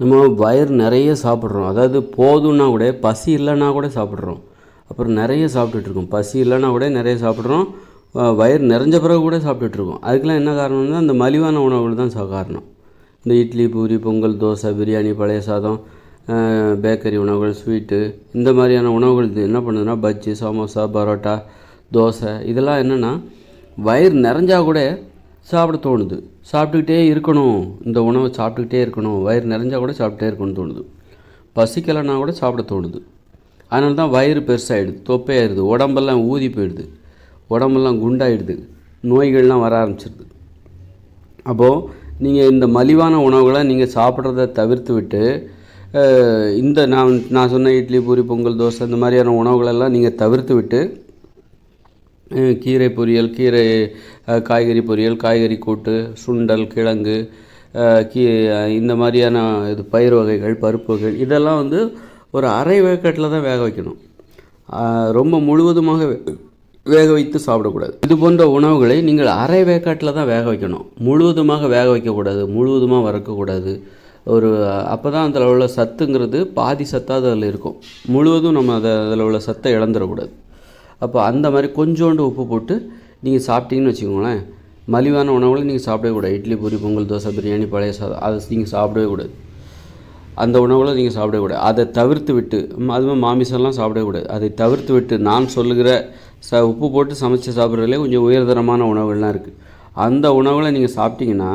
நம்ம வயிறு நிறைய சாப்பிட்றோம். அதாவது போதும்னா கூட பசி இல்லைன்னா கூட சாப்பிட்றோம். அப்புறம் நிறைய சாப்பிட்டுட்ருக்கோம். பசி இல்லைன்னா கூட நிறைய சாப்பிட்றோம். வயிறு நிறைஞ்ச பிறகு கூட சாப்பிட்டுட்ருக்கோம். அதுக்கெலாம் என்ன காரணம்னா அந்த மலிவான உணவுகள் தான் காரணம். இந்த இட்லி, பூரி, பொங்கல், தோசை, பிரியாணி, பழைய சாதம், பேக்கரி உணவுகள், ஸ்வீட்டு, இந்த மாதிரியான உணவுகள் இது என்ன பண்ணுதுன்னா பஜ்ஜி, சமோசா, பரோட்டா, தோசை இதெல்லாம் என்னென்னா வயிறு நிறைஞ்சா கூட சாப்பிட தோணுது. சாப்பிட்டுக்கிட்டே இருக்கணும், இந்த உணவை சாப்பிட்டுக்கிட்டே இருக்கணும், வயிறு நிறைஞ்சால் கூட சாப்பிட்டே இருக்கணும்னு தோணுது. பசிக்கலைன்னா கூட சாப்பிட தோணுது. அதனால தான் வயிறு பெருசாகிடுது, தொப்பையாயிடுது, உடம்பெல்லாம் ஊதி போயிடுது, உடம்பெல்லாம் குண்டாயிடுது, நோய்கள்லாம் வர ஆரம்பிச்சிடுது. அப்போது நீங்கள் இந்த மலிவான உணவுகளை நீங்கள் சாப்பிட்றத தவிர்த்து விட்டு இந்த நான் சொன்ன இட்லி, பூரி, பொங்கல், தோசை இந்த மாதிரியான உணவுகளெல்லாம் நீங்கள் தவிர்த்து விட்டு கீரை பொரியல், காய்கறி பொரியல், காய்கறி கூட்டு, சுண்டல், கிழங்கு, இந்த மாதிரியான பயிர் வகைகள், பருப்பு வகைகள் இதெல்லாம் ஒரு அரை வேக்காட்டில் தான் வேக வைக்கணும். ரொம்ப முழுவதுமாக வேக வைத்து சாப்பிடக்கூடாது. இது போன்ற உணவுகளை நீங்கள் அரை வேக்காட்டில் தான் வேக வைக்கணும். முழுவதுமாக வேக வைக்கக்கூடாது, முழுவதுமாக வறுக்கக்கூடாது. அப்போ தான் அதில் உள்ள சத்துங்கிறது பாதி சத்தாவது அதில் இருக்கும். முழுவதும் நம்ம அதில் உள்ள சத்தை இழந்துடக்கூடாது. அப்போ அந்த மாதிரி கொஞ்சோண்டு உப்பு போட்டு நீங்கள் சாப்பிட்டீங்கன்னு வச்சுக்கோங்களேன், மலிவான உணவுகளை நீங்கள் சாப்பிடவே கூடாது. இட்லி, பூரி, பொங்கல், தோசை, பிரியாணி, பழைய சாதம் அதை நீங்கள் சாப்பிடவே கூடாது. அந்த உணவுகளை நீங்கள் சாப்பிடவே கூடாது. அதை தவிர்த்து விட்டு அதுவும் மாமிசம்லாம் சாப்பிடவே கூடாது. அதை தவிர்த்து விட்டு நான் சொல்லுகிற உப்பு போட்டு சமைச்சு சாப்பிட்றதுலே கொஞ்சம் உயர்தரமான உணவுகள்லாம் இருக்குது. அந்த உணவுகளை நீங்கள் சாப்பிட்டீங்கன்னா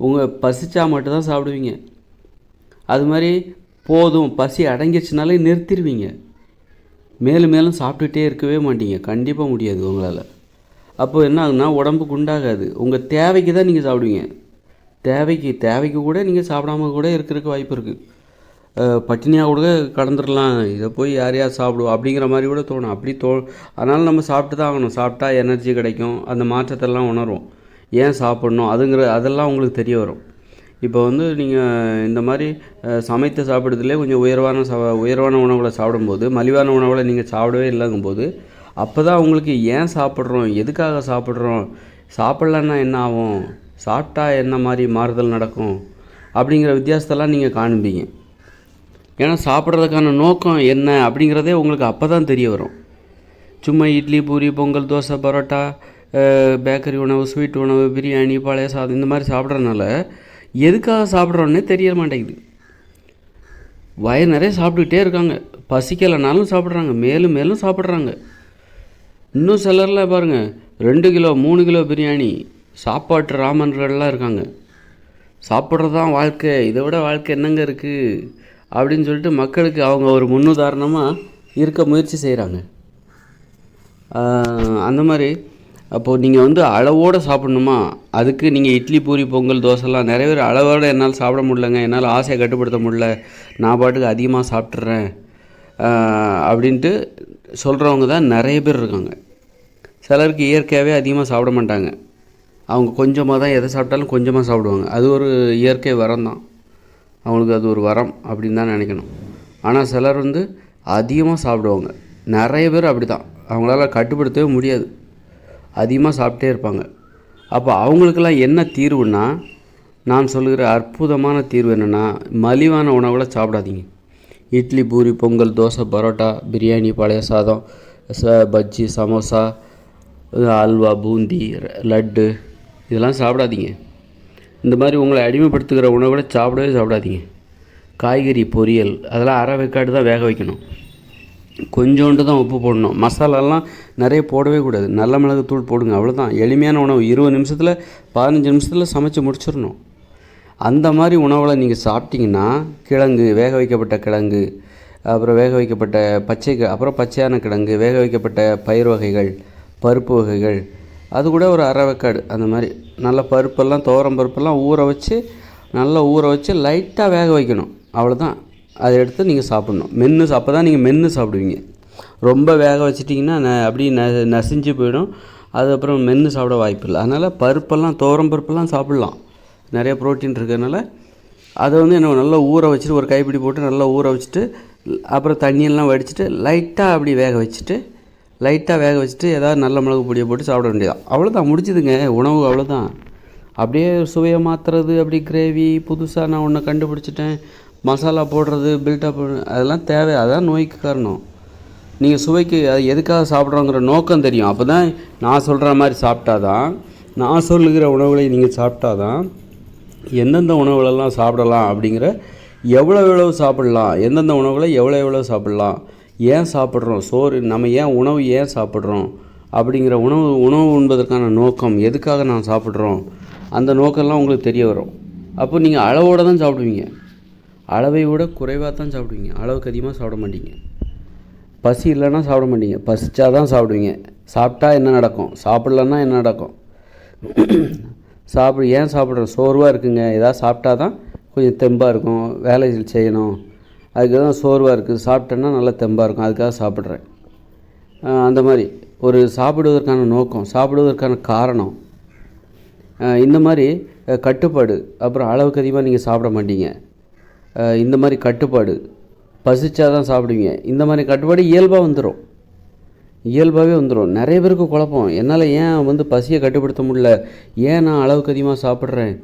உங்கள் பசிச்சா மட்டும்தான் சாப்பிடுவீங்க. அது மாதிரி போதும் பசி அடங்கிடுச்சுனாலே நிறுத்திடுவீங்க. மேலும் மேலும் சாப்பிட்டுட்டே இருக்கவே மாட்டீங்க, கண்டிப்பாக முடியாது உங்களால். அப்போது என்ன ஆகுதுன்னா உடம்பு குண்டாகாது. உங்கள் தேவைக்கு தான் நீங்கள் சாப்பிடுவீங்க. தேவைக்கு கூட நீங்கள் சாப்பிடாம கூட இருக்கிறதுக்கு வாய்ப்பு இருக்குது. பட்டினியாக கூட கடந்துடலாம், இதை போய் யார் சாப்பிடுவோம் அப்படிங்கிற மாதிரி கூட தோணும். அதனால் நம்ம சாப்பிட்டு தான் ஆகணும். சாப்பிட்டா எனர்ஜி கிடைக்கும், அந்த மாற்றத்தெல்லாம் உணரும். ஏன் சாப்பிட்ணும் அதெல்லாம் உங்களுக்கு தெரிய வரும். இப்போ நீங்கள் இந்த மாதிரி சமைத்து சாப்பிட்றதுலேயே கொஞ்சம் உயர்வான உணவுகளை சாப்பிடும்போது மலிவான உணவுகளை நீங்கள் சாப்பிடவே இல்லைங்கும்போது அப்போ தான் உங்களுக்கு ஏன் சாப்பிட்றோம், எதுக்காக சாப்பிட்றோம், சாப்பிட்லன்னா என்ன ஆகும், சாப்பிட்டா என்ன மாதிரி மாறுதல் நடக்கும் அப்படிங்கிற வித்தியாசத்தெல்லாம் நீங்கள் காண்பீங்க. ஏன்னா சாப்பிட்றதுக்கான நோக்கம் என்ன அப்படிங்கிறதே உங்களுக்கு அப்போ தான் தெரிய வரும். சும்மா இட்லி, பூரி, பொங்கல், தோசை, பரோட்டா, பேக்கரி உணவு, ஸ்வீட் உணவு, பிரியாணி, பழைய சாதம் இந்த மாதிரி சாப்பிட்றதுனால எதுக்காக சாப்பிட்றோன்னே தெரிய மாட்டேங்குது. வயிறு நிறைய சாப்பிட்டுக்கிட்டே இருக்காங்க, பசிக்கலைனாலும் சாப்பிட்றாங்க, மேலும் மேலும் சாப்பிட்றாங்க. இன்னும் சிலரில் பாருங்கள் 2 கிலோ 3 கிலோ பிரியாணி சாப்பாட்டு ராமன்கள்லாம் இருக்காங்க. சாப்பிட்றது தான் வாழ்க்கை, இதை விட வாழ்க்கை என்னங்க இருக்குது அப்படின்னு சொல்லிட்டு மக்களுக்கு அவங்க ஒரு முன்னுதாரணமாக இருக்க முயற்சி செய்கிறாங்க. அந்த மாதிரி அப்போது நீங்கள் அளவோடு சாப்பிட்ணுமா, அதுக்கு நீங்கள் இட்லி, பூரி, பொங்கல், தோசைலாம் நிறைய பேர் அளவோடு என்னால் சாப்பிட முடியலங்க, என்னால் ஆசையை கட்டுப்படுத்த முடியல, நான் பாட்டுக்கு அதிகமாக சாப்பிட்றேன் அப்படின்ட்டு சொல்கிறவங்க தான் நிறைய பேர் இருக்காங்க. சிலருக்கு இயற்கையாகவே அதிகமாக சாப்பிட மாட்டாங்க. அவங்க கொஞ்சமாக தான் எதை சாப்பிட்டாலும் கொஞ்சமாக சாப்பிடுவாங்க. அது ஒரு இயற்கை வரம் தான், அவங்களுக்கு அது ஒரு வரம் அப்படின்னு தான் நினைக்கணும். ஆனால் சிலர் அதிகமாக சாப்பிடுவாங்க. நிறைய பேர் அப்படி தான், அவங்களால கட்டுப்படுத்தவே முடியாது, அதிகமாக சாப்பிட்டே இருப்பாங்க. அப்போ அவங்களுக்கெல்லாம் என்ன தீர்வுன்னா, நான் சொல்லுகிற அற்புதமான தீர்வு என்னென்னா, மலிவான உணவுகளை சாப்பிடாதீங்க. இட்லி, பூரி, பொங்கல், தோசை, பரோட்டா, பிரியாணி, பழைய சாதம், பஜ்ஜி, சமோசா, அல்வா, பூந்தி, லட்டு இதெல்லாம் சாப்பிடாதீங்க. இந்த மாதிரி உங்களை அடிமைப்படுத்துகிற உணவுகளை சாப்பிடாதீங்க. காய்கறி பொரியல் அதெல்லாம் அரை வேக்காடு தான் வேக வைக்கணும். கொஞ்சோண்டு தான் உப்பு போடணும். மசாலாலாம் நிறைய போடவே கூடாது. நல்ல மிளகுத்தூள் போடுங்க, அவ்வளோதான். எளிமையான உணவு, 20 நிமிஷத்தில் 15 நிமிஷத்தில் சமைச்சு முடிச்சிடணும். அந்த மாதிரி உணவுகளை நீங்கள் சாப்பிட்டிங்கன்னா, கிழங்கு, வேக வைக்கப்பட்ட கிழங்கு, அப்புறம் வேக வைக்கப்பட்ட அப்புறம் பச்சையான கிழங்கு, வேக வைக்கப்பட்ட பயிர் வகைகள், பருப்பு வகைகள், அது கூட ஒரு அரை வேக்காடு அந்த மாதிரி நல்ல பருப்பெல்லாம், துவரம் பருப்பெல்லாம் நல்லா ஊற வச்சு லைட்டாக வேக வைக்கணும், அவ்வளோதான். அதை எடுத்து நீங்கள் சாப்பிட்ணும். அப்போ தான் நீங்கள் மென்று சாப்பிடுவீங்க. ரொம்ப வேக வச்சிட்டிங்கன்னா அப்படி நசிஞ்சு போயிடும். அதுக்கப்புறம் மென்று சாப்பிட வாய்ப்பு இல்லை. அதனால் பருப்பெல்லாம், துவரம் பருப்பெல்லாம் சாப்பிட்லாம், நிறைய ப்ரோட்டீன் இருக்கிறதுனால. அதை என்ன நல்லா ஊற வச்சுட்டு, ஒரு கைப்பிடி போட்டு நல்லா ஊற வச்சுட்டு, அப்புறம் தண்ணியெல்லாம் வடிச்சிட்டு லைட்டாக அப்படி வேக வச்சுட்டு ஏதாவது நல்ல மிளகு பொடியை போட்டு சாப்பிட வேண்டியதான். அவ்வளோதான், முடிச்சுதுங்க உணவு, அவ்வளோதான். அப்படியே சுவையை மாற்றுறது, அப்படி கிரேவி புதுசாக நான் ஒன்று கண்டுபிடிச்சிட்டேன், மசாலா போடுறது, பில்டப் அதெல்லாம் தேவை. அதான் நோய்க்கு காரணம். நீங்கள் சுவைக்கு அது எதுக்காக சாப்பிட்றோங்கிற நோக்கம் தெரியும். அப்போ தான் நான் சொல்கிற மாதிரி சாப்பிட்டா தான், நான் சொல்லுகிற உணவுகளை நீங்கள் சாப்பிட்டா தான் எந்தெந்த உணவுகளெல்லாம் சாப்பிடலாம் அப்படிங்கிற எவ்வளோ சாப்பிட்லாம், எந்தெந்த உணவுகளை எவ்வளோ சாப்பிட்லாம், ஏன் சாப்பிட்றோம், சோறு நம்ம ஏன் உணவு ஏன் சாப்பிட்றோம் அப்படிங்கிற உணவு உண்பதற்கான நோக்கம், எதுக்காக நான் சாப்பிட்றோம், அந்த நோக்கம்லாம் உங்களுக்கு தெரிய வரும். அப்போ நீங்கள் அளவோடு தான் சாப்பிடுவீங்க, அளவை விட குறைவாக தான் சாப்பிடுவீங்க, அளவுக்கு அதிகமாக சாப்பிட மாட்டீங்க. பசி இல்லைன்னா சாப்பிட மாட்டீங்க, பசிச்சா தான் சாப்பிடுவீங்க. சாப்பிட்டா என்ன நடக்கும், சாப்பிட்லன்னா என்ன நடக்கும்? ஏன் சாப்பிட்றோம்? சோர்வாக இருக்குங்க, எதாவது சாப்பிட்டா தான் கொஞ்சம் தெம்பாக இருக்கும், வேலை செய்யணும், அதுக்கு தான் சோர்வாக இருக்குது, சாப்பிட்டேன்னா நல்லா தெம்பாக இருக்கும், அதுக்காக சாப்பிட்றேன். அந்த மாதிரி ஒரு சாப்பிடுவதற்கான நோக்கம், சாப்பிடுவதற்கான காரணம், இந்த மாதிரி கட்டுப்பாடு. அப்புறம் அளவுக்கு அதிகமாக நீங்கள் சாப்பிட மாட்டீங்க, இந்த மாதிரி கட்டுப்பாடு. பசிச்சா தான் சாப்பிடுவீங்க, இந்த மாதிரி கட்டுப்பாடு இயல்பாகவே வந்துடும். நிறைய பேருக்கு குழப்பம், என்னால் ஏன் பசியை கட்டுப்படுத்த முடியல, ஏன் நான் அளவுக்கு அதிகமாக சாப்பிட்றேன்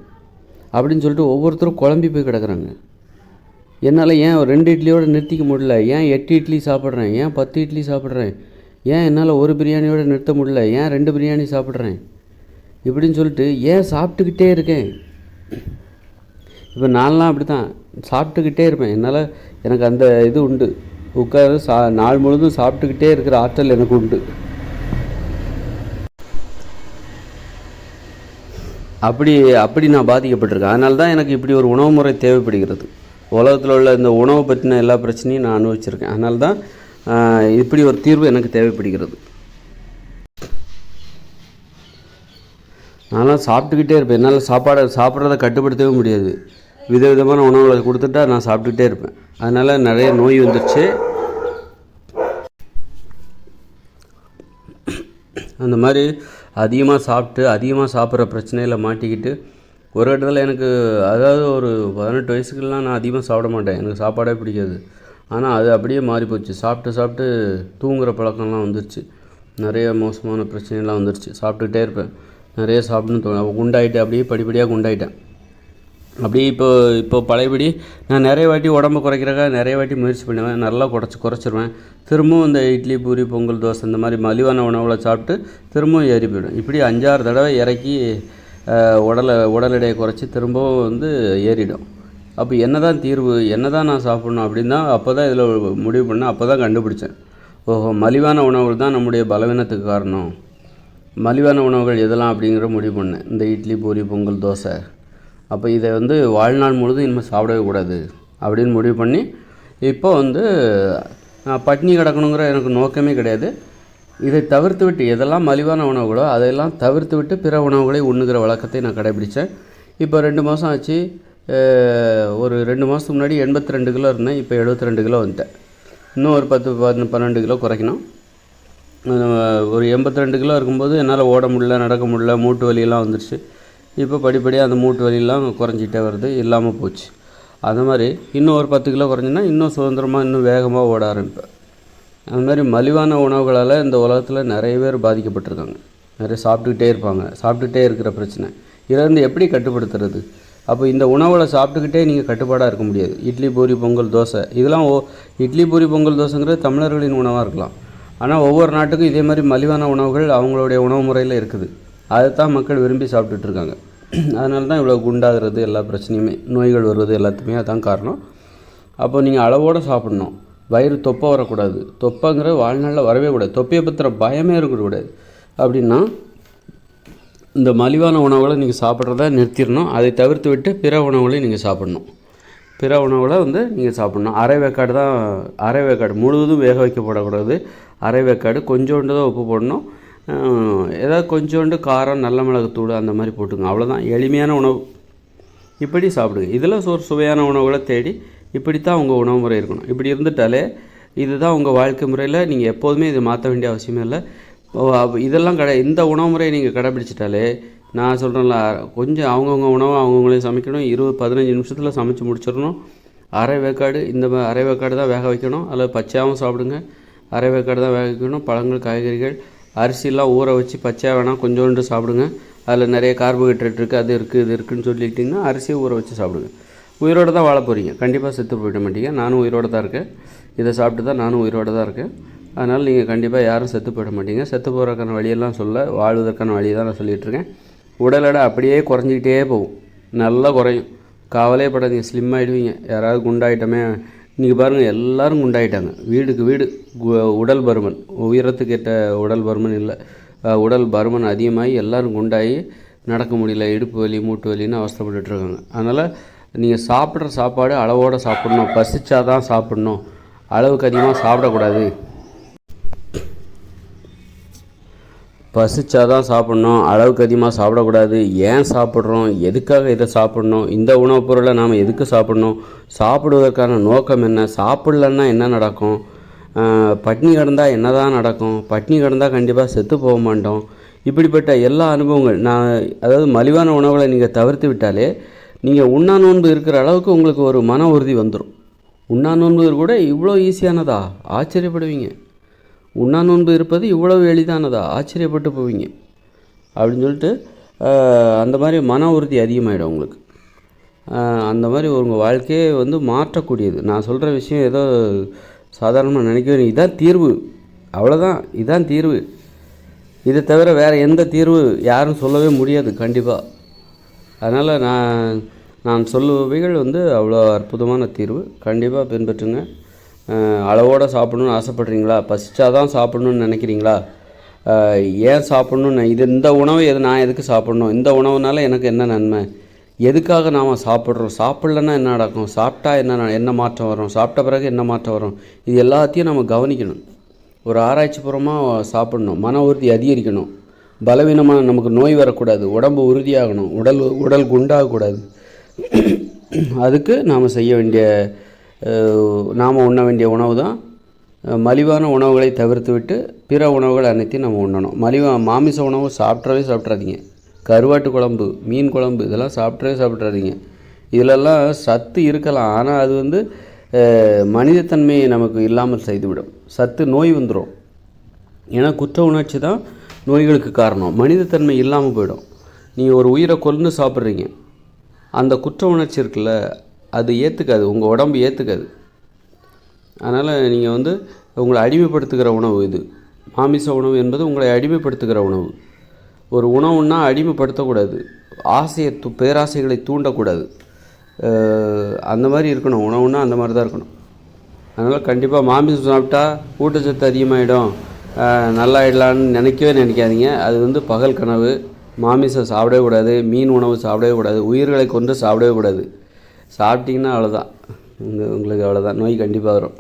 அப்படின்னு சொல்லிட்டு ஒவ்வொருத்தரும் குழம்பி போய் கிடக்குறாங்க. என்னால் ஏன் 2 இட்லியோடு நிறுத்திக்க முடியல, ஏன் 8 இட்லி சாப்பிட்றேன், ஏன் 10 இட்லி சாப்பிட்றேன், ஏன் என்னால் ஒரு பிரியாணியோடு நிறுத்த முடியல, ஏன் 2 பிரியாணி சாப்பிட்றேன் இப்படின்னு சொல்லிட்டு ஏன் சாப்பிட்டுக்கிட்டே இருக்கேன். இப்போ நான்லாம் அப்படி தான் சாப்பிட்டுக்கிட்டே இருப்பேன். எனக்கு அந்த இது உண்டு, உட்காந்து நாள் முழுதும் சாப்பிட்டுக்கிட்டே இருக்கிற ஆற்றல் எனக்கு உண்டு. அப்படி நான் பாதிக்கப்பட்டிருக்கேன். அதனால தான் எனக்கு இப்படி ஒரு உணவு முறை தேவைப்படுகிறது. உலகத்தில் உள்ள இந்த உணவை பற்றின எல்லா பிரச்சனையும் நான் அனுபவிச்சிருக்கேன். அதனால தான் இப்படி ஒரு தீர்வு எனக்கு தேவைப்படுகிறது. நான்லாம் சாப்பிட்டுக்கிட்டே இருப்பேன், என்னால் சாப்பிட்றத கட்டுப்படுத்தவே முடியாது. விதவிதமான உணவுகளை கொடுத்துட்டா நான் சாப்பிட்டுக்கிட்டே இருப்பேன். அதனால் நிறைய நோய் வந்துடுச்சு. அந்த மாதிரி அதிகமாக சாப்பிட்ற பிரச்சனையில் மாட்டிக்கிட்டு ஒரு இடத்துல எனக்கு, அதாவது ஒரு 18 வயசுக்கெல்லாம் நான் அதிகமாக சாப்பிட மாட்டேன், எனக்கு சாப்பாடே பிடிக்காது. ஆனால் அது அப்படியே மாறிப்போச்சு. சாப்பிட்டு தூங்குகிற பழக்கம்லாம் வந்துருச்சு, நிறைய மோசமான பிரச்சனைலாம் வந்துருச்சு. சாப்பிட்டுக்கிட்டே இருப்பேன், நிறைய சாப்பிட்ணுன்னு தோணும். குண்டாயிட்டேன், அப்படியே படிப்படியாக குண்டாயிட்டேன். அப்படியே இப்போ பழையபடி நான் நிறைய வாட்டி உடம்பு குறைக்கிறக்காக நிறைய வாட்டி முயற்சி பண்ணுவேன், நல்லா குறைச்சிருவேன். திரும்பவும் இந்த இட்லி, பூரி, பொங்கல், தோசை இந்த மாதிரி மலிவான உணவுகளை சாப்பிட்டு திரும்பவும் ஏறி போயிடும். இப்படி 5-6 தடவை இறக்கி உடல் எடையை குறைச்சி திரும்பவும் ஏறிடும். அப்போ என்ன தான் தீர்வு, என்ன தான் நான் சாப்பிட்ணும் அப்படின்னு தான் அப்போ தான் இதில் முடிவு பண்ணேன். அப்போ தான் கண்டுபிடிச்சேன், ஓஹோ, மலிவான உணவுகள் தான் நம்முடைய பலவீனத்துக்கு காரணம். மலிவான உணவுகள் எதெல்லாம் அப்படிங்கிற முடிவு பண்ணேன். இந்த இட்லி, பூரி, பொங்கல், தோசை, அப்போ இதை வாழ்நாள் முழுதும் இனிமேல் சாப்பிடவே கூடாது அப்படின்னு முடிவு பண்ணி இப்போ பட்னி கிடக்கணுங்கிற எனக்கு நோக்கமே கிடையாது. இதை தவிர்த்து விட்டு, எதெல்லாம் மலிவான உணவுகளோ அதையெல்லாம் தவிர்த்து விட்டு பிற உணவுகளை உண்ணுகிற வழக்கத்தை நான் கடைபிடித்தேன். இப்போ 2 மாதம் ஆச்சு. ஒரு 2 மாதத்துக்கு முன்னாடி 82 கிலோ இருந்தேன், இப்போ 72 கிலோ வந்துட்டேன். இன்னும் ஒரு 10-12 கிலோ குறைக்கணும். ஒரு 82 கிலோ இருக்கும்போது என்னால் ஓட முடியல, நடக்க முடியல, மூட்டு வலியெல்லாம் வந்துடுச்சு. இப்போ படிப்படியாக அந்த மூட்டு வலியெல்லாம் குறைஞ்சிட்டே வருது, இல்லாமல் போச்சு. அது மாதிரி இன்னும் ஒரு 10 கிலோ குறைஞ்சின்னா இன்னும் சுதந்திரமாக, இன்னும் வேகமாக ஓட ஆரம்பிப்பேன். அது மாதிரி மலிவான உணவுகளால் இந்த உலகத்தில் நிறைய பேர் பாதிக்கப்பட்டிருக்காங்க. நிறைய சாப்பிட்டுக்கிட்டே இருப்பாங்க, சாப்பிட்டுக்கிட்டே இருக்கிற பிரச்சனை. இதிலேருந்து எப்படி கட்டுப்படுத்துறது? அப்போ இந்த உணவுகளை சாப்பிட்டுக்கிட்டே நீங்கள் கட்டுப்பாடாக இருக்க முடியாது. இட்லி, பூரி, பொங்கல், தோசை இதெல்லாம் இட்லி, பூரி, பொங்கல், தோசைங்கிறது தமிழர்களின் உணவாக இருக்கலாம். ஆனால் ஒவ்வொரு நாட்டுக்கும் இதே மாதிரி மலிவான உணவுகள் அவங்களுடைய உணவு முறையில் இருக்குது. அதை தான் மக்கள் விரும்பி சாப்பிட்டுட்ருக்காங்க. அதனால தான் இவ்வளோ குண்டாகிறது, எல்லா பிரச்சனையுமே, நோய்கள் வருவது எல்லாத்துக்குமே அதான் காரணம். அப்போ நீங்கள் அளவோடு சாப்பிட்ணும். வயிறு தொப்பை வரக்கூடாது. தொப்பைங்கிற வாழ்நாளில் வரவே கூடாது. தொப்பையை பற்றின பயமே இருக்கக்கூடாது. அப்படின்னா இந்த மலிவான உணவுகளை நீங்கள் சாப்பிட்றத நிறுத்திடணும். அதை தவிர்த்து விட்டு பிற உணவுகளை நீங்கள் சாப்பிட்ணும். பிற உணவுகளை நீங்கள் சாப்பிட்ணும். அரை வேக்காடு முழுவதும் வேக வைக்க போடக்கூடாது. அரை வேக்காடு, கொஞ்சோண்டு தான் உப்பு போடணும். ஏதாவது கொஞ்சோண்டு காரம், நல்ல மிளகுத்தூள் அந்த மாதிரி போட்டுங்க. அவ்வளோதான், எளிமையான உணவு. இப்படி சாப்பிடுங்க. இதில் சுவையான உணவுகளை தேடி இப்படித்தான் உங்கள் உணவு முறை இருக்கணும். இப்படி இருந்துட்டாலே இதுதான் உங்கள் வாழ்க்கை முறையில். நீங்கள் எப்போதுமே இதை மாற்ற வேண்டிய அவசியமே இல்லை. இதெல்லாம் இந்த உணவு முறையை நீங்கள் கடைபிடிச்சிட்டாலே, நான் சொல்கிறேன்ல, கொஞ்சம் அவங்கவுங்க உணவை அவங்கவுங்களே சமைக்கணும். 20-15 நிமிஷத்தில் சமைச்சு முடிச்சிடணும். அரை வேக்காடு, அரை வேக்காடு தான் வேக வைக்கணும். அதில் பச்சையாகவும் சாப்பிடுங்க, அரை வேக்காடு தான் வேக வைக்கணும். பழங்கள், காய்கறிகள், அரிசிலாம் ஊற வச்சு பச்சையாக வேணால் கொஞ்சோண்டு சாப்பிடுங்க. அதில் நிறைய கார்போஹைட்ரேட் இருக்குது, அது இருக்குது, இது இருக்குதுன்னு சொல்லிட்டிங்கன்னா அரிசியை ஊற வச்சு சாப்பிடுங்க. உயிரோடு தான் வாழ போகிறீங்க, கண்டிப்பாக செத்து போயிட மாட்டீங்க. நானும் உயிரோடு தான் இருக்கேன், இதை சாப்பிட்டு தான் நானும் உயிரோடு தான் இருக்கேன். அதனால் நீங்கள் கண்டிப்பாக யாரும் செத்து போயிட மாட்டீங்க. செத்து போகிறதுக்கான வழியெல்லாம் வாழ்வதற்கான வழியை தான் நான் சொல்லிகிட்ருக்கேன். உடல் எடை அப்படியே குறைஞ்சிக்கிட்டே போகும், நல்லா குறையும். கவலையே படாதீங்க, ஸ்லிம் ஆகிடுவீங்க. யாராவது குண்டாயிட்டமே, இன்றைக்கி பாருங்கள் எல்லோரும் குண்டாயிட்டாங்க. வீடுக்கு வீடு உடல் பருமன், உயரத்துக்கு ஏற்ற உடல் பருமன் இல்லை, உடல் பருமன் அதிகமாகி எல்லோரும் குண்டாகி நடக்க முடியல, இடுப்பு வலி மூட்டு வலின்னு அவஸ்தைப்பட்டுருக்காங்க. அதனால் நீங்கள் சாப்பிட்ற சாப்பாடு அளவோடு சாப்பிட்ணும், பசிச்சாதான் சாப்பிட்ணும், அளவுக்கு அதிகமாக சாப்பிடக்கூடாது. பசிச்சாதான் சாப்பிட்ணும், அளவுக்கு அதிகமாக சாப்பிடக்கூடாது. ஏன் சாப்பிட்றோம், எதுக்காக இதை சாப்பிட்ணும், இந்த உணவுப் பொருளை நாம் எதுக்கு சாப்பிட்ணும், சாப்பிடுவதற்கான நோக்கம் என்ன, சாப்பிட்லன்னா என்ன நடக்கும், பட்னி கிடந்தால் என்ன தான் நடக்கும், பட்னி கிடந்தால் கண்டிப்பாக செத்து போக மாட்டோம். இப்படிப்பட்ட எல்லா அனுபவங்கள் அதாவது மலிவான உணவுகளை நீங்கள் தவிர்த்து விட்டாலே நீங்கள் உண்ணா நோன்பு இருக்கிற அளவுக்கு உங்களுக்கு ஒரு மன உறுதி வந்துடும். உண்ணா நோன்பு கூட இவ்வளோ ஈஸியானதா, ஆச்சரியப்படுவீங்க. உண்ணா நோன்பு இருப்பது இவ்வளவு எளிதானதா, ஆச்சரியப்பட்டு போவீங்க. அப்படின்னு சொல்லிட்டு அந்த மாதிரி மன உறுதி அதிகமாகிடும் உங்களுக்கு. அந்த மாதிரி உங்கள் வாழ்க்கையே மாற்றக்கூடியது. நான் சொல்கிற விஷயம் ஏதோ சாதாரணமாக நினைக்கவே, இதுதான் தீர்வு, அவ்வளோதான், இதுதான் தீர்வு. இதை தவிர வேறு எந்த தீர்வு யாரும் சொல்லவே முடியாது கண்டிப்பாக. அதனால் நான் சொல்லுவைகள் அவ்வளோ அற்புதமான தீர்வு, கண்டிப்பாக பின்பற்றுங்க. அளவோடு சாப்பிட்ணுன்னு ஆசைப்பட்றீங்களா, பசிச்சாதான் சாப்பிட்ணுன்னு நினைக்கிறீங்களா, ஏன் சாப்பிட்ணுன்னு, இந்த உணவை நான் எதுக்கு சாப்பிட்ணும், இந்த உணவுனால எனக்கு என்ன நன்மை, எதுக்காக நாம் சாப்பிட்றோம், சாப்பிட்லன்னா என்ன நடக்கும், சாப்பிட்டா என்ன மாற்றம் வரும், சாப்பிட்ட பிறகு என்ன மாற்றம் வரும், இது எல்லாத்தையும் நம்ம கவனிக்கணும். ஒரு ஆராய்ச்சி பூர்வமாக சாப்பிட்ணும், மன உறுதி அதிகரிக்கணும், பலவீனமான நமக்கு நோய் வரக்கூடாது, உடம்பு உறுதியாகணும், உடல் குண்டாகக்கூடாது. அதுக்கு நாம் செய்ய வேண்டிய நாம் உண்ண வேண்டிய உணவு தான் மலிவான உணவுகளை தவிர்த்து விட்டு பிற உணவுகள் அனைத்தையும் நம்ம உண்ணணும். மாமிச உணவு சாப்பிட்றாதீங்க. கருவாட்டு குழம்பு, மீன் குழம்பு இதெல்லாம் சாப்பிட்றாதீங்க. இதிலெல்லாம் சத்து இருக்கலாம், ஆனால் அது மனிதத்தன்மையை நமக்கு இல்லாமல் செய்துவிடும். சத்து நோய் வந்துடும். ஏன்னா குற்ற உணர்ச்சி தான் நோய்களுக்கு காரணம். மனிதத்தன்மை இல்லாமல் போயிடும். நீங்கள் ஒரு உயிரை கொன்று சாப்பிட்றீங்க, அந்த குற்ற உணர்ச்சி இருக்குல்ல, அது ஏற்றுக்காது, உங்கள் உடம்பு ஏற்றுக்காது. அதனால் நீங்கள் உங்களை அடிமைப்படுத்துகிற உணவு இது. மாமிச உணவு என்பது உங்களை அடிமைப்படுத்துகிற உணவு. ஒரு உணவுன்னா அடிமைப்படுத்தக்கூடாது, பேராசைகளை தூண்டக்கூடாது. அந்த மாதிரி இருக்கணும், உணவுன்னா அந்த மாதிரி தான் இருக்கணும். அதனால் கண்டிப்பாக மாமிசம் சாப்பிட்டா ஊட்டச்சத்து அதிகமாகிடும், நல்லாயிடலான்னு நினைக்காதீங்க. அது பகல் கனவு. மாமிசம் சாப்பிடவே கூடாது, மீன் உணவு சாப்பிடவே கூடாது, உயிர்களை கொண்டு சாப்பிடவே கூடாது. சாப்பிட்டிங்கன்னா அவ்வளோதான், உங்களுக்கு அவ்வளோதான், நோய் கண்டிப்பாக வரும்.